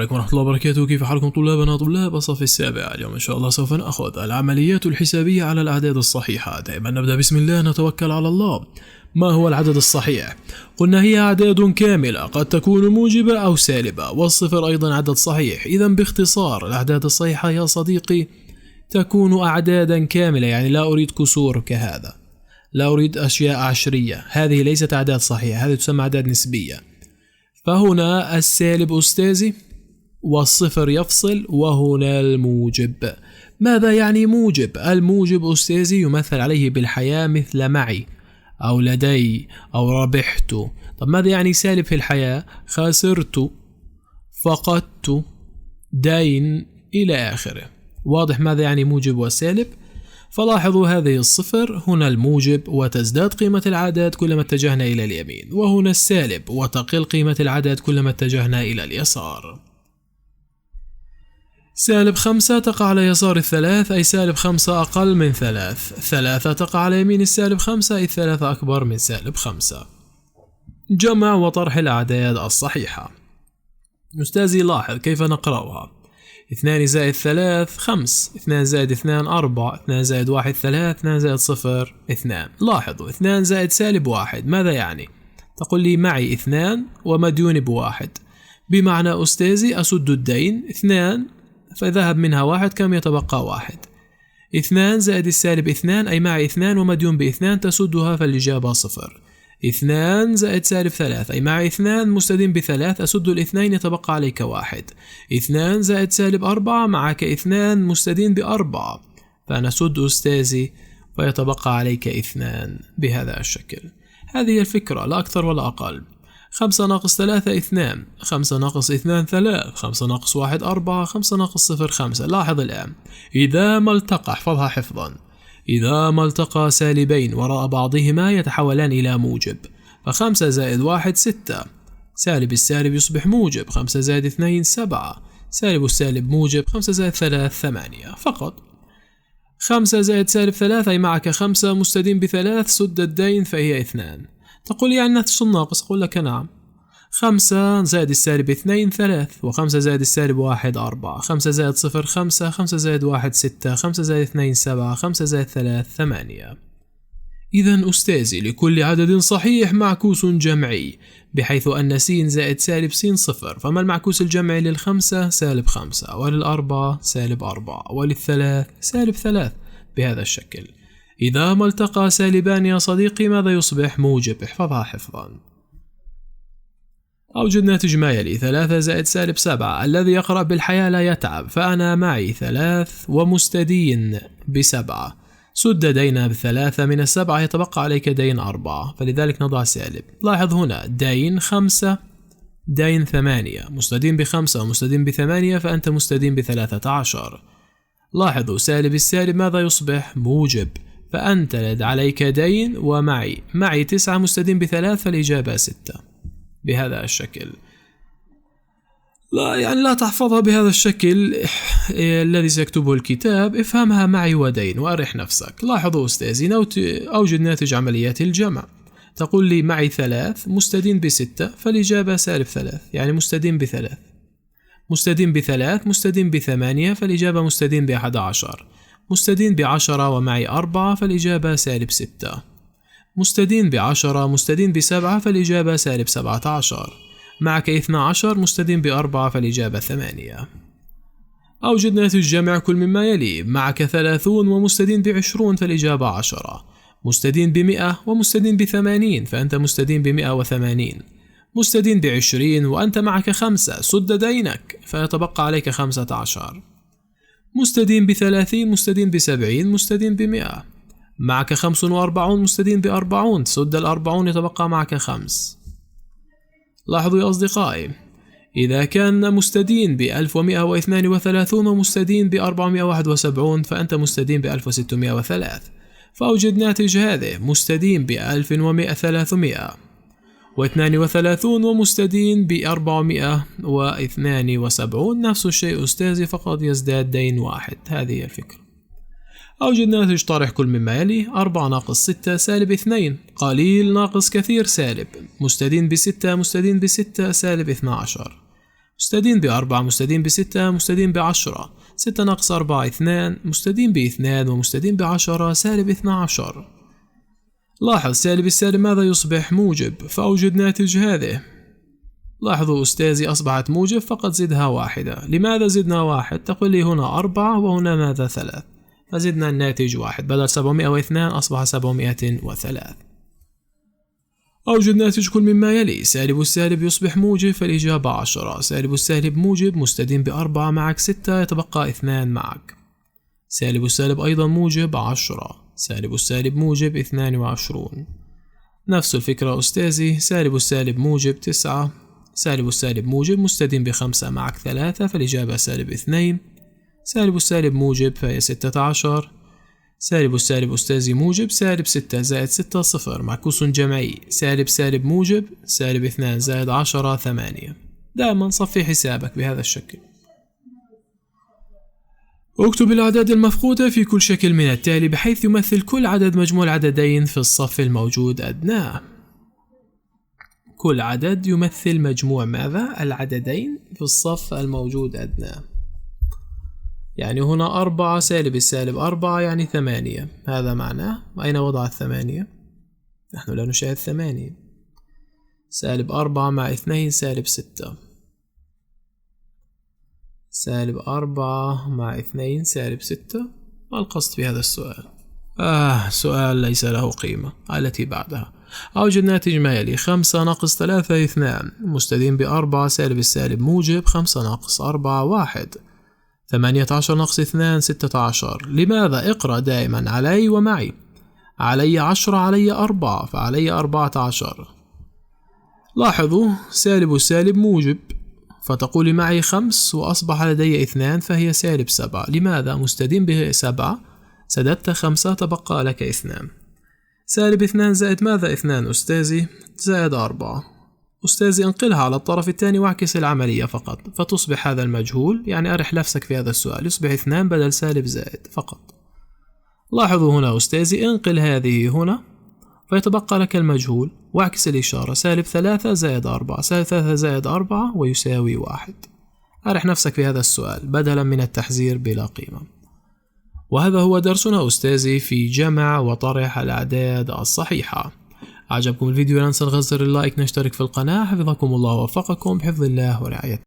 عليكم ورحمة الله وبركاته. كيف حالكم طلابنا طلاب الصف السابع؟ اليوم إن شاء الله سوف نأخذ العمليات الحسابية على الأعداد الصحيحة. دائما نبدأ بسم الله نتوكل على الله. ما هو العدد الصحيح؟ قلنا هي أعداد كاملة قد تكون موجبة أو سالبة، والصفر أيضا عدد صحيح. إذا باختصار الأعداد الصحيحة يا صديقي تكون أعدادا كاملة، يعني لا أريد كسور كهذا، لا أريد أشياء عشرية، هذه ليست أعداد صحيحة، هذه تسمى أعداد نسبية. فهنا السالب أستاذي والصفر يفصل، وهنا الموجب. ماذا يعني موجب؟ الموجب أستاذي يمثل عليه بالحياة مثل معي أو لدي أو ربحت. طب ماذا يعني سالب في الحياة؟ خسرت، فقدت، دين إلى آخره. واضح ماذا يعني موجب وسالب؟ فلاحظوا هذه الصفر هنا الموجب، وتزداد قيمة العدد كلما اتجهنا إلى اليمين، وهنا السالب وتقل قيمة العدد كلما اتجهنا إلى اليسار. سالب 5 تقع على يسار الثلاث، أي سالب 5 أقل من 3. 3 تقع على يمين السالب 5، أي 3 أكبر من سالب 5. جمع وطرح الأعداد الصحيحة. أستاذي لاحظ كيف نقرأها. 2 زائد 3 5، 2 زائد 2 4، 2 زائد 1 3، 2 زائد 0 2. لاحظوا 2 زائد سالب 1 ماذا يعني؟ تقول لي معي 2 ومديون ب1، بمعنى أستاذي أسد الدين 2 فذهب منها 1، كم يتبقى 1. 2 زائد السالب 2، أي معي 2 ومديون ب2 تسدها، فالإجابة 0. 2 زائد سالب 3، أي معي 2 مستدين ب3 أسد الاثنين يتبقى عليك 1. 2 زائد سالب 4، معك 2 مستدين ب4 فنسد أستاذي فيتبقى عليك 2 بهذا الشكل. هذه الفكرة لا أكثر ولا أقل. 5 ناقص 3 2، 5 ناقص 2 3، 5 ناقص 1 4، 5 ناقص 0 5. لاحظ الآن إذا ما التقى، احفظها حفظا، إذا ما التقى سالبين وراء بعضهما يتحولان إلى موجب. ف5 زائد 1 6، سالب السالب يصبح موجب. 5 زائد 2 7، سالب السالب موجب. 5 زائد 3 8 فقط. 5 زائد سالب 3، أي معك 5 مستدين ب3 سد الدين فهي 2. تقول يعني نفس الناقص، أقول لك نعم. 5 زائد السالب 2 3، و5 زائد السالب 1 4، 5 زائد 0 5، 5 زائد 1 6، 5 زائد 2 7، 5 زائد 3 8. إذن أستاذي لكل عدد صحيح معكوس جمعي، بحيث أن س زائد سالب س 0. فما المعكوس الجمعي لل5؟ سالب 5، ولل4 سالب 4، ولل3 سالب 3 بهذا الشكل. إذا ما التقى سالبان يا صديقي ماذا يصبح؟ موجب. احفظها حفظا. أوجد ناتج ما يلي. 3 زائد سالب 7، الذي يقرأ بالحياة لا يتعب، فأنا معي 3 ومستدين ب7، سد دين ب3 من 7 يتبقى عليك دين 4، فلذلك نضع سالب. لاحظ هنا دين 5 دين 8، مستدين ب5 ومستدين ب8 فأنت مستدين ب13. لاحظوا سالب السالب ماذا يصبح؟ موجب، فأنت لد عليك دين ومعي 9 مستدين ب3 فالإجابة 6 بهذا الشكل. لا تحفظها بهذا الشكل الذي سيكتبه الكتاب، افهمها معي ودين وأرح نفسك. لاحظوا أستاذي أوجد ناتج عمليات الجمع. تقول لي معي 3 مستدين ب6 فالإجابة سالب 3، يعني مستدين ب3، مستدين ب3 مستدين ب8 فالإجابة مستدين ب11، مستدين ب10 ومعي 4 فالإجابة سالب 6، مستدين ب10 مستدين ب7 فالإجابة سالب 17، معك 12 مستدين ب4 فالإجابة 8. أوجد ناتج جمع كل مما يلي. معك 30 ومستدين ب20 فالإجابة 10، مستدين ب100 ومستدين ب80 فأنت مستدين ب180، مستدين ب20 وأنت معك 5 سد دينك فيتبقى عليك 15، مستدين ب30 مستدين ب70 مستدين ب100، معك 45 مستدين ب40 سد ال40 يتبقى معك 5. لاحظوا يا أصدقائي إذا كان مستدين ب1132 ومستدين ب471 فأنت مستدين ب1603، فأوجد ناتج هذه. مستدين ب1132 ومستدين ب472، نفس الشيء أستاذي فقط يزداد دين 1. هذه الفكرة. أوجد ناتج طرح كل مما يلي. 4 ناقص 6 سالب 2، قليل ناقص كثير سالب، مستدين ب6 مستدين ب6 سالب 12، مستدين ب4 مستدين ب6 مستدين ب10. 6 ناقص 4 2 مستدين ب2 ومستدين ب10 سالب 12. لاحظ سالب السالب ماذا يصبح؟ موجب، فأوجد ناتج هذه. لاحظوا أستاذي أصبحت موجب فقط زدها واحدة. لماذا زدنا واحد؟ تقول لي هنا 4 وهنا ماذا 3، فزدنا الناتج واحد، بدل 702 أصبح 703. أوجد ناتج كل مما يلي. سالب السالب يصبح موجب فالإجابة 10. سالب السالب موجب مستدين ب4 معك 6 يتبقى 2 معك. سالب السالب أيضا موجب 10. سالب السالب موجب 22. نفس الفكرة أستاذي. سالب السالب موجب 9. سالب السالب موجب مستدين ب5 معك 3 فالإجابة سالب 2. سالب السالب موجب فهي 16. سالب السالب أستاذي موجب. سالب 6 زائد 6 صفر معكوس جمعي. سالب سالب موجب. سالب 2 زائد 10 8. دائما صفي حسابك بهذا الشكل. اكتب الأعداد المفقودة في كل شكل من التالي بحيث يمثل كل عدد مجموع العددين في الصف الموجود أدناه. كل عدد يمثل مجموع ماذا؟ العددين في الصف الموجود أدناه. يعني هنا 4 سالب السالب 4 يعني 8. هذا معناه. أين وضع 8؟ نحن لا نشاهد 8. سالب 4 مع 2 سالب 6. سالب 4 مع 2 سالب 6. ما القصد في هذا السؤال؟ سؤال ليس له قيمة. التي بعدها. أوجد ناتج ما يلي. 5 ناقص 3 2 مستدين ب4 سالب السالب موجب. 5 ناقص 4 1. 18 ناقص 2 16. لماذا؟ اقرأ دائما علي ومعي. علي 10 علي 4 فعلي 14. لاحظوا سالب السالب موجب فتقول معي 5 وأصبح لدي 2 فهي سالب 7. لماذا؟ مستدين به 7 سددت 5 تبقى لك 2. سالب 2 زائد ماذا 2 أستاذي؟ زائد 4. أستاذي انقلها على الطرف الثاني واعكس العملية فقط فتصبح هذا المجهول. يعني أرح نفسك في هذا السؤال. يصبح 2 بدل سالب زائد فقط. لاحظوا هنا أستاذي انقل هذه هنا فيتبقى لك المجهول واعكس الإشارة. سالب 3 زائد 4. سالب 3 زائد 4 ويساوي 1. أرح نفسك في هذا السؤال بدلا من التحذير بلا قيمة. وهذا هو درسنا أستاذي في جمع وطرح الأعداد الصحيحة. أعجبكم الفيديو لا ننسى نغير زر اللايك، نشترك في القناة. حفظكم الله ووفقكم بحفظ الله ورعايته.